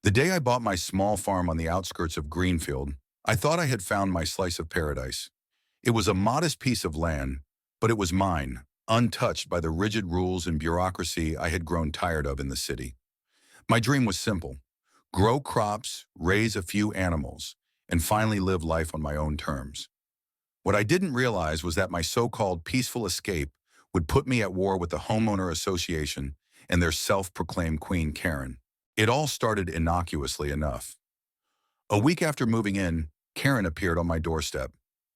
The day I bought my small farm on the outskirts of Greenfield, I thought I had found my slice of paradise. It was a modest piece of land, but it was mine, untouched by the rigid rules and bureaucracy I had grown tired of in the city. My dream was simple: grow crops, raise a few animals, and finally live life on my own terms. What I didn't realize was that my so-called peaceful escape would put me at war with the homeowner association and their self-proclaimed Queen Karen. It all started innocuously enough. A week after moving in, Karen appeared on my doorstep.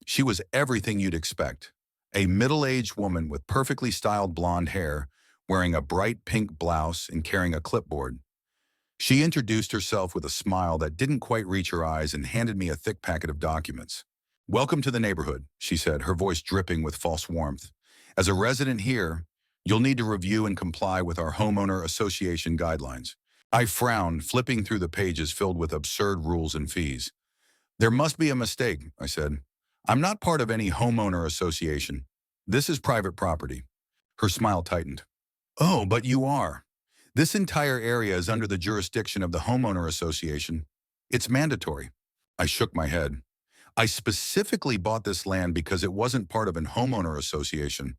She was everything you'd expect: a middle-aged woman with perfectly styled blonde hair, wearing a bright pink blouse and carrying a clipboard. She introduced herself with a smile that didn't quite reach her eyes and handed me a thick packet of documents. "Welcome to the neighborhood," she said, her voice dripping with false warmth. "As a resident here, you'll need to review and comply with our homeowner association guidelines." I frowned, flipping through the pages filled with absurd rules and fees. "There must be a mistake," I said. "I'm not part of any homeowner association. This is private property." Her smile tightened. "Oh, but you are. This entire area is under the jurisdiction of the homeowner association. It's mandatory." I shook my head. "I specifically bought this land because it wasn't part of an homeowner association.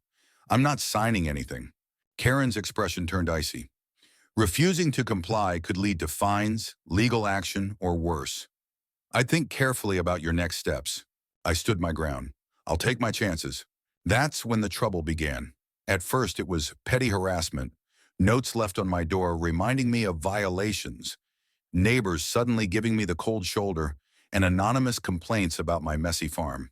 I'm not signing anything." Karen's expression turned icy. "Refusing to comply could lead to fines, legal action, or worse. I'd think carefully about your next steps." I stood my ground. "I'll take my chances." That's when the trouble began. At first, it was petty harassment, notes left on my door reminding me of violations, neighbors suddenly giving me the cold shoulder, and anonymous complaints about my messy farm.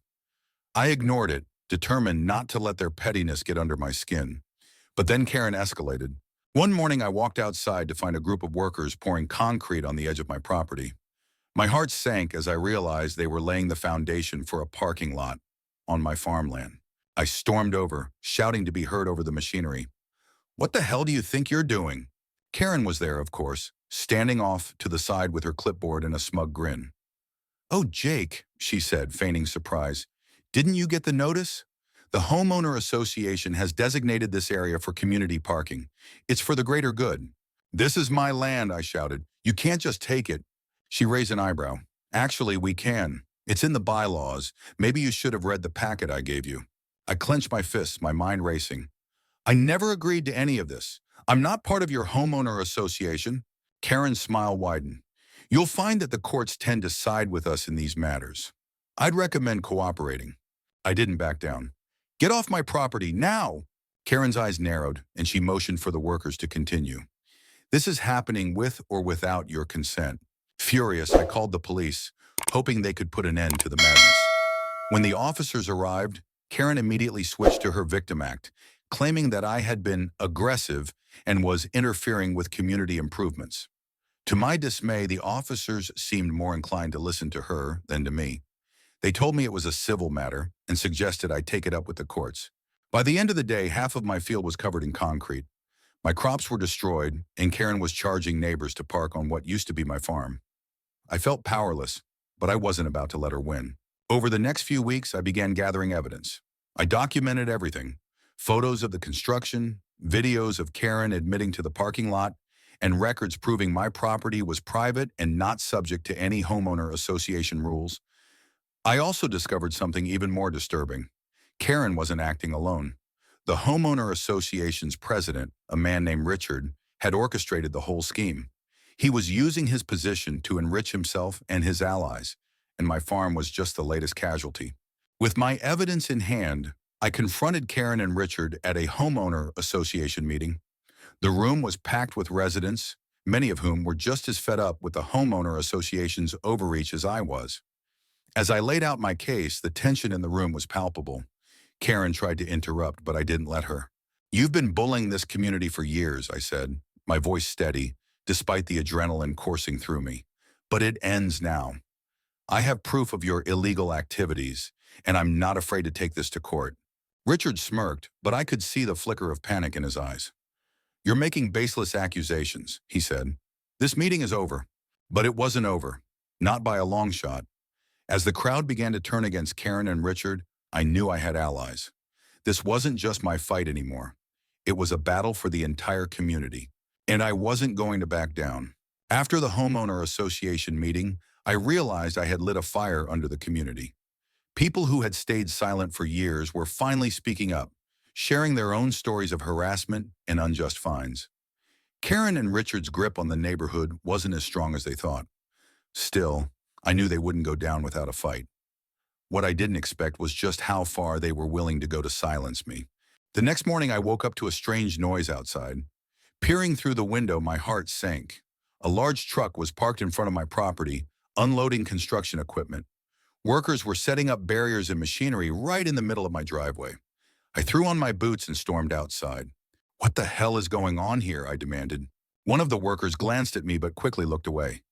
I ignored it, determined not to let their pettiness get under my skin. But then Karen escalated. One morning, I walked outside to find a group of workers pouring concrete on the edge of my property. My heart sank as I realized they were laying the foundation for a parking lot on my farmland. I stormed over, shouting to be heard over the machinery. "What the hell do you think you're doing?" Karen was there, of course, standing off to the side with her clipboard and a smug grin. "Oh, Jake," she said, feigning surprise. "Didn't you get the notice? The homeowner association has designated this area for community parking. It's for the greater good." "This is my land," I shouted. "You can't just take it." She raised an eyebrow. "Actually, we can. It's in the bylaws. Maybe you should have read the packet I gave you." I clenched my fists, my mind racing. "I never agreed to any of this. I'm not part of your homeowner association." Karen's smile widened. "You'll find that the courts tend to side with us in these matters. I'd recommend cooperating." I didn't back down. "Get off my property, now!" Karen's eyes narrowed, and she motioned for the workers to continue. "This is happening with or without your consent." Furious, I called the police, hoping they could put an end to the madness. When the officers arrived, Karen immediately switched to her victim act, claiming that I had been aggressive and was interfering with community improvements. To my dismay, the officers seemed more inclined to listen to her than to me. They told me it was a civil matter and suggested I take it up with the courts. By the end of the day, half of my field was covered in concrete. My crops were destroyed, and Karen was charging neighbors to park on what used to be my farm. I felt powerless, but I wasn't about to let her win. Over the next few weeks, I began gathering evidence. I documented everything: photos of the construction, videos of Karen admitting to the parking lot, and records proving my property was private and not subject to any homeowner association rules. I also discovered something even more disturbing. Karen wasn't acting alone. The homeowner association's president, a man named Richard, had orchestrated the whole scheme. He was using his position to enrich himself and his allies, and my farm was just the latest casualty. With my evidence in hand, I confronted Karen and Richard at a homeowner association meeting. The room was packed with residents, many of whom were just as fed up with the homeowner association's overreach as I was. As I laid out my case, the tension in the room was palpable. Karen tried to interrupt, but I didn't let her. "You've been bullying this community for years," I said, my voice steady, despite the adrenaline coursing through me. "But it ends now. I have proof of your illegal activities, and I'm not afraid to take this to court." Richard smirked, but I could see the flicker of panic in his eyes. "You're making baseless accusations," he said. "This meeting is over." But it wasn't over. Not by a long shot. As the crowd began to turn against Karen and Richard, I knew I had allies. This wasn't just my fight anymore. It was a battle for the entire community. And I wasn't going to back down. After the homeowner association meeting, I realized I had lit a fire under the community. People who had stayed silent for years were finally speaking up, sharing their own stories of harassment and unjust fines. Karen and Richard's grip on the neighborhood wasn't as strong as they thought. Still, I knew they wouldn't go down without a fight. What I didn't expect was just how far they were willing to go to silence me. The next morning, I woke up to a strange noise outside. Peering through the window, my heart sank. A large truck was parked in front of my property, unloading construction equipment. Workers were setting up barriers and machinery right in the middle of my driveway. I threw on my boots and stormed outside. "What the hell is going on here?" I demanded. One of the workers glanced at me but quickly looked away.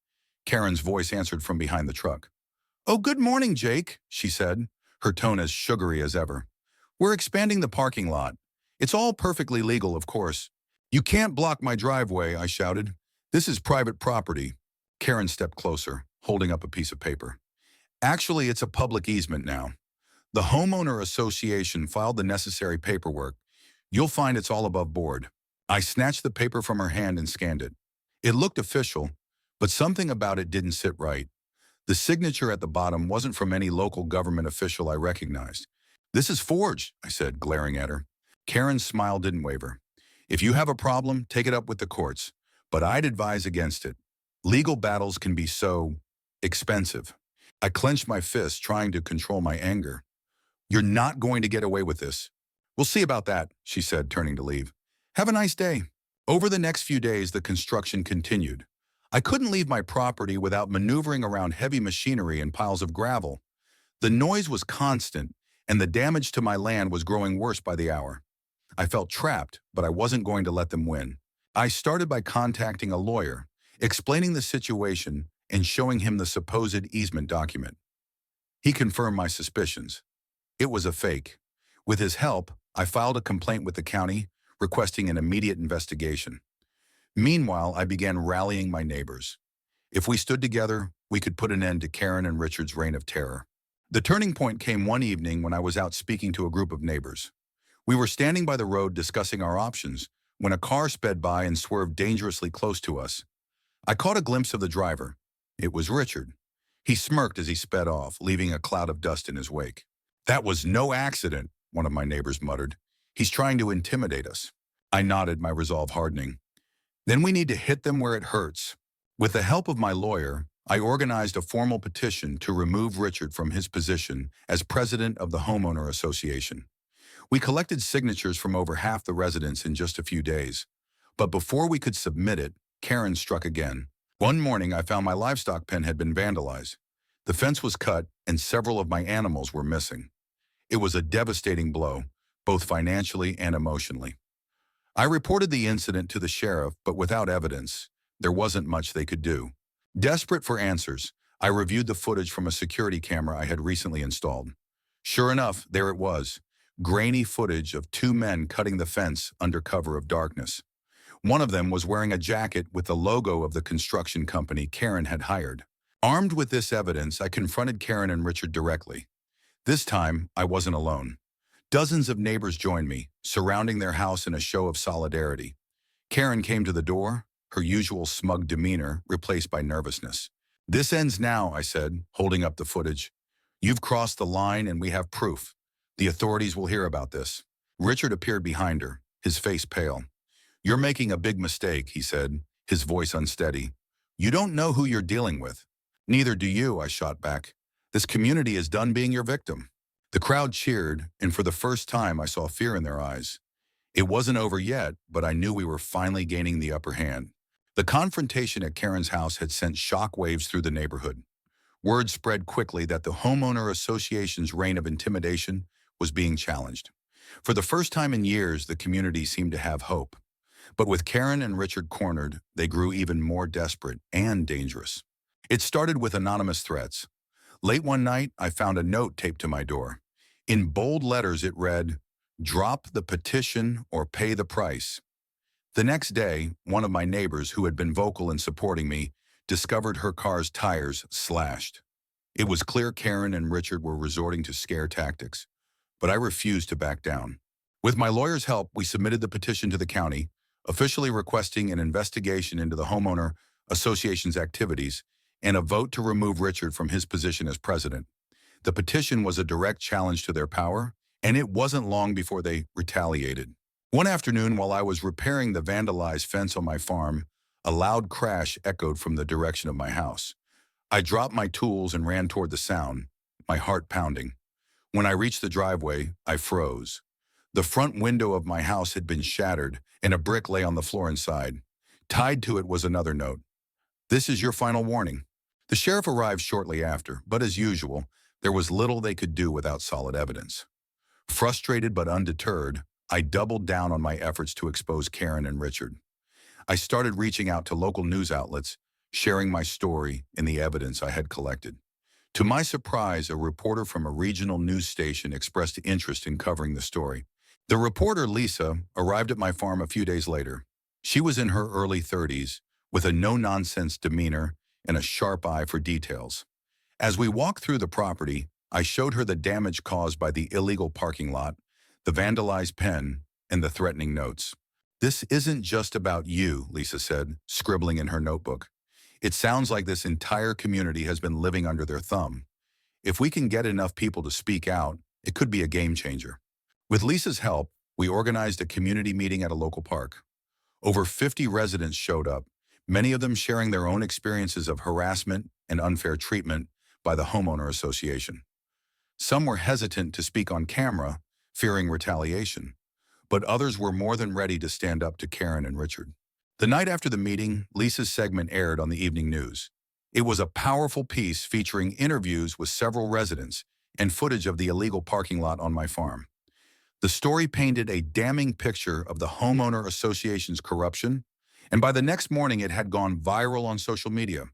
Karen's voice answered from behind the truck. "Oh, good morning, Jake," she said, her tone as sugary as ever. "We're expanding the parking lot. It's all perfectly legal, of course." "You can't block my driveway," I shouted. "This is private property." Karen stepped closer, holding up a piece of paper. "Actually, it's a public easement now. The homeowner association filed the necessary paperwork. You'll find it's all above board." I snatched the paper from her hand and scanned it. It looked official, but something about it didn't sit right. The signature at the bottom wasn't from any local government official I recognized. "This is forged," I said, glaring at her. Karen's smile didn't waver. "If you have a problem, take it up with the courts, but I'd advise against it. Legal battles can be so expensive." I clenched my fist, trying to control my anger. "You're not going to get away with this." "We'll see about that," she said, turning to leave. "Have a nice day." Over the next few days, the construction continued. I couldn't leave my property without maneuvering around heavy machinery and piles of gravel. The noise was constant, and the damage to my land was growing worse by the hour. I felt trapped, but I wasn't going to let them win. I started by contacting a lawyer, explaining the situation and showing him the supposed easement document. He confirmed my suspicions. It was a fake. With his help, I filed a complaint with the county, requesting an immediate investigation. Meanwhile, I began rallying my neighbors. If we stood together, we could put an end to Karen and Richard's reign of terror. The turning point came one evening when I was out speaking to a group of neighbors. We were standing by the road discussing our options when a car sped by and swerved dangerously close to us. I caught a glimpse of the driver. It was Richard. He smirked as he sped off, leaving a cloud of dust in his wake. "That was no accident," one of my neighbors muttered. "He's trying to intimidate us." I nodded, my resolve hardening. "Then we need to hit them where it hurts." With the help of my lawyer, I organized a formal petition to remove Richard from his position as president of the homeowner association. We collected signatures from over half the residents in just a few days. But before we could submit it, Karen struck again. One morning, I found my livestock pen had been vandalized. The fence was cut, and several of my animals were missing. It was a devastating blow, both financially and emotionally. I reported the incident to the sheriff, but without evidence, there wasn't much they could do. Desperate for answers, I reviewed the footage from a security camera I had recently installed. Sure enough, there it was, grainy footage of two men cutting the fence under cover of darkness. One of them was wearing a jacket with the logo of the construction company Karen had hired. Armed with this evidence, I confronted Karen and Richard directly. This time, I wasn't alone. Dozens of neighbors joined me, surrounding their house in a show of solidarity. Karen came to the door, her usual smug demeanor replaced by nervousness. "This ends now," I said, holding up the footage. "You've crossed the line and we have proof. The authorities will hear about this." Richard appeared behind her, his face pale. "You're making a big mistake," he said, his voice unsteady. "You don't know who you're dealing with." "Neither do you," I shot back. "This community is done being your victim." The crowd cheered, and for the first time I saw fear in their eyes. It wasn't over yet, but I knew we were finally gaining the upper hand. The confrontation at Karen's house had sent shockwaves through the neighborhood. Word spread quickly that the homeowner association's reign of intimidation was being challenged. For the first time in years, the community seemed to have hope. But with Karen and Richard cornered, they grew even more desperate and dangerous. It started with anonymous threats. Late one night, I found a note taped to my door. In bold letters, it read, "Drop the petition or pay the price." The next day, one of my neighbors, who had been vocal in supporting me, discovered her car's tires slashed. It was clear Karen and Richard were resorting to scare tactics, but I refused to back down. With my lawyer's help, we submitted the petition to the county, officially requesting an investigation into the homeowner association's activities and a vote to remove Richard from his position as president. The petition was a direct challenge to their power, and it wasn't long before they retaliated. One afternoon, while I was repairing the vandalized fence on my farm, a loud crash echoed from the direction of my house. I dropped my tools and ran toward the sound, my heart pounding. When I reached the driveway, I froze. The front window of my house had been shattered, and a brick lay on the floor inside. Tied to it was another note. "This is your final warning." The sheriff arrived shortly after, but as usual, there was little they could do without solid evidence. Frustrated but undeterred, I doubled down on my efforts to expose Karen and Richard. I started reaching out to local news outlets, sharing my story and the evidence I had collected. To my surprise, a reporter from a regional news station expressed interest in covering the story. The reporter, Lisa, arrived at my farm a few days later. She was in her early 30s, with a no-nonsense demeanor and a sharp eye for details. As we walked through the property, I showed her the damage caused by the illegal parking lot, the vandalized pen, and the threatening notes. "This isn't just about you," Lisa said, scribbling in her notebook. "It sounds like this entire community has been living under their thumb. If we can get enough people to speak out, it could be a game changer." With Lisa's help, we organized a community meeting at a local park. Over 50 residents showed up, many of them sharing their own experiences of harassment and unfair treatment by the homeowner association. Some were hesitant to speak on camera, fearing retaliation, but others were more than ready to stand up to Karen and Richard. The night after the meeting, Lisa's segment aired on the evening news. It was a powerful piece featuring interviews with several residents and footage of the illegal parking lot on my farm. The story painted a damning picture of the homeowner association's corruption, and by the next morning it had gone viral on social media.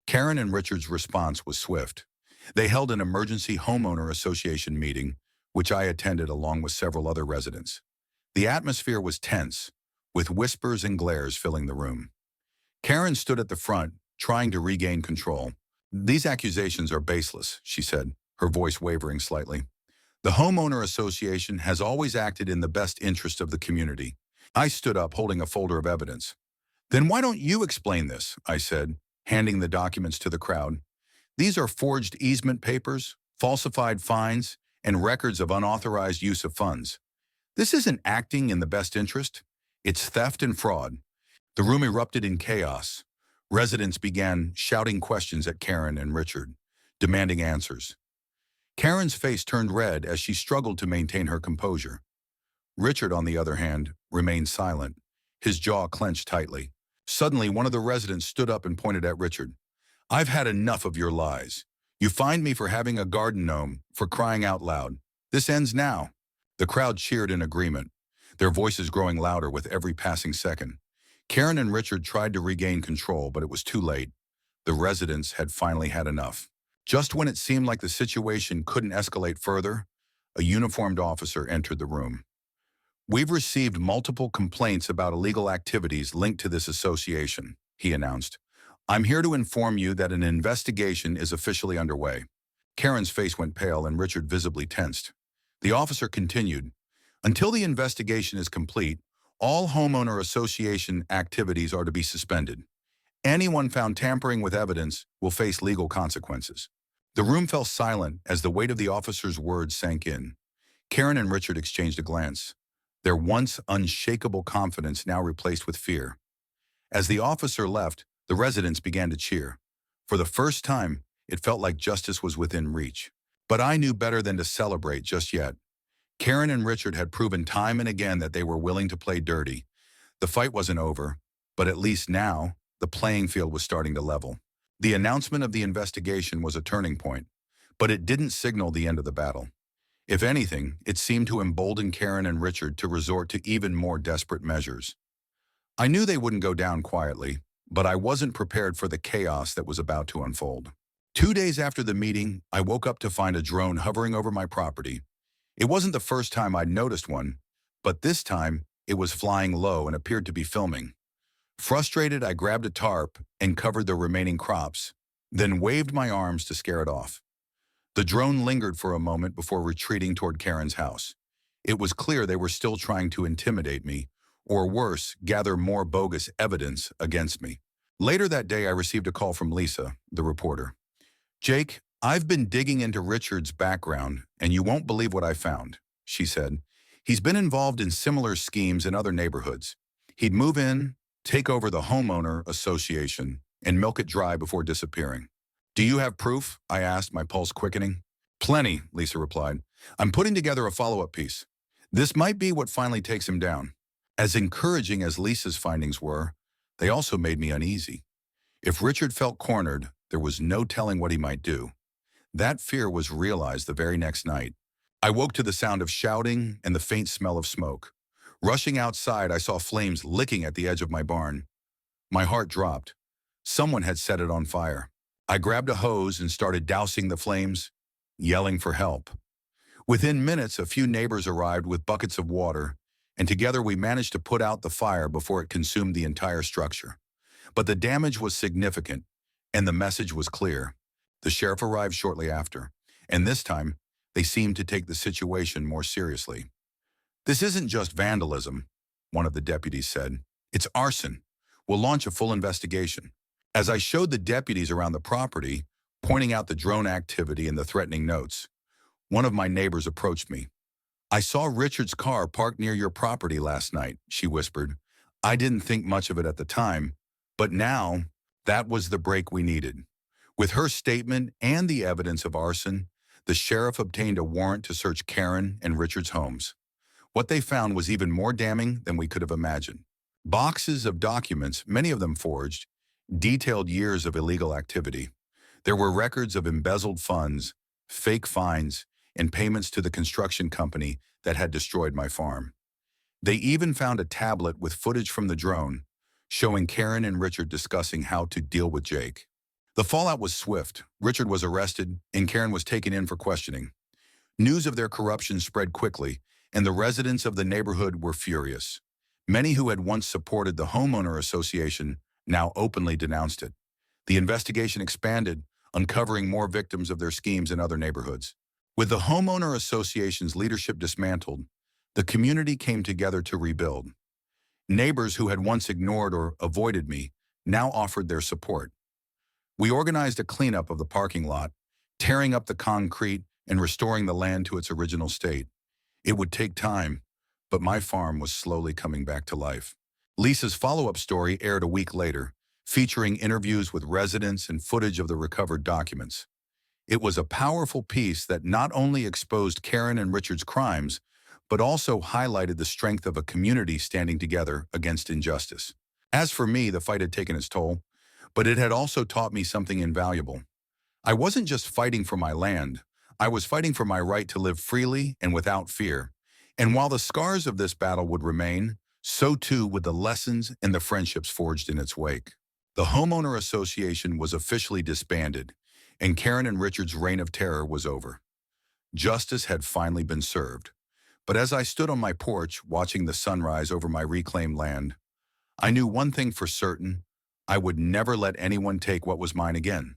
Karen and Richard's response was swift. They held an emergency homeowner association meeting, which I attended along with several other residents. The atmosphere was tense, with whispers and glares filling the room. Karen stood at the front, trying to regain control. "These accusations are baseless," she said, her voice wavering slightly. "The homeowner association has always acted in the best interest of the community." I stood up, holding a folder of evidence. "Then why don't you explain this?" I said, handing the documents to the crowd. "These are forged easement papers, falsified fines, and records of unauthorized use of funds. This isn't acting in the best interest. It's theft and fraud." The room erupted in chaos. Residents began shouting questions at Karen and Richard, demanding answers. Karen's face turned red as she struggled to maintain her composure. Richard, on the other hand, remained silent, his jaw clenched tightly. Suddenly, one of the residents stood up and pointed at Richard. "I've had enough of your lies. You fined me for having a garden gnome, for crying out loud. This ends now." The crowd cheered in agreement, their voices growing louder with every passing second. Karen and Richard tried to regain control, but it was too late. The residents had finally had enough. Just when it seemed like the situation couldn't escalate further, a uniformed officer entered the room. "We've received multiple complaints about illegal activities linked to this association," he announced. "I'm here to inform you that an investigation is officially underway." Karen's face went pale and Richard visibly tensed. The officer continued, "Until the investigation is complete, all homeowner association activities are to be suspended. Anyone found tampering with evidence will face legal consequences." The room fell silent as the weight of the officer's words sank in. Karen and Richard exchanged a glance, their once unshakable confidence now replaced with fear. As the officer left, the residents began to cheer. For the first time, it felt like justice was within reach. But I knew better than to celebrate just yet. Karen and Richard had proven time and again that they were willing to play dirty. The fight wasn't over, but at least now, the playing field was starting to level. The announcement of the investigation was a turning point, but it didn't signal the end of the battle. If anything, it seemed to embolden Karen and Richard to resort to even more desperate measures. I knew they wouldn't go down quietly, but I wasn't prepared for the chaos that was about to unfold. 2 days after the meeting, I woke up to find a drone hovering over my property. It wasn't the first time I'd noticed one, but this time it was flying low and appeared to be filming. Frustrated, I grabbed a tarp and covered the remaining crops, then waved my arms to scare it off. The drone lingered for a moment before retreating toward Karen's house. It was clear they were still trying to intimidate me, or worse, gather more bogus evidence against me. Later that day, I received a call from Lisa, the reporter. "Jake, I've been digging into Richard's background, and you won't believe what I found," she said. "He's been involved in similar schemes in other neighborhoods. He'd move in, take over the homeowner association, and milk it dry before disappearing." "Do you have proof?" I asked, my pulse quickening. "Plenty," Lisa replied. "I'm putting together a follow-up piece. This might be what finally takes him down." As encouraging as Lisa's findings were, they also made me uneasy. If Richard felt cornered, there was no telling what he might do. That fear was realized the very next night. I woke to the sound of shouting and the faint smell of smoke. Rushing outside, I saw flames licking at the edge of my barn. My heart dropped. Someone had set it on fire. I grabbed a hose and started dousing the flames, yelling for help. Within minutes, a few neighbors arrived with buckets of water, and together we managed to put out the fire before it consumed the entire structure. But the damage was significant, and the message was clear. The sheriff arrived shortly after, and this time, they seemed to take the situation more seriously. "This isn't just vandalism," one of the deputies said. "It's arson. We'll launch a full investigation." As I showed the deputies around the property, pointing out the drone activity and the threatening notes, one of my neighbors approached me. "I saw Richard's car parked near your property last night," she whispered. "I didn't think much of it at the time, but now, that was the break we needed." With her statement and the evidence of arson, the sheriff obtained a warrant to search Karen and Richard's homes. What they found was even more damning than we could have imagined. Boxes of documents, many of them forged, detailed years of illegal activity. There were records of embezzled funds, fake fines, and payments to the construction company that had destroyed my farm. They even found a tablet with footage from the drone, showing Karen and Richard discussing how to deal with Jake. The fallout was swift. Richard was arrested, and Karen was taken in for questioning. News of their corruption spread quickly, and the residents of the neighborhood were furious. Many who had once supported the homeowner association now openly denounced it. The investigation expanded, uncovering more victims of their schemes in other neighborhoods. With the homeowner association's leadership dismantled, the community came together to rebuild. Neighbors who had once ignored or avoided me now offered their support. We organized a cleanup of the parking lot, tearing up the concrete and restoring the land to its original state. It would take time, but my farm was slowly coming back to life. Lisa's follow-up story aired a week later, featuring interviews with residents and footage of the recovered documents. It was a powerful piece that not only exposed Karen and Richard's crimes, but also highlighted the strength of a community standing together against injustice. As for me, the fight had taken its toll, but it had also taught me something invaluable. I wasn't just fighting for my land, I was fighting for my right to live freely and without fear. And while the scars of this battle would remain, so too would the lessons and the friendships forged in its wake. The homeowner association was officially disbanded, and Karen and Richard's reign of terror was over. Justice had finally been served. But as I stood on my porch watching the sunrise over my reclaimed land, I knew one thing for certain: I would never let anyone take what was mine again.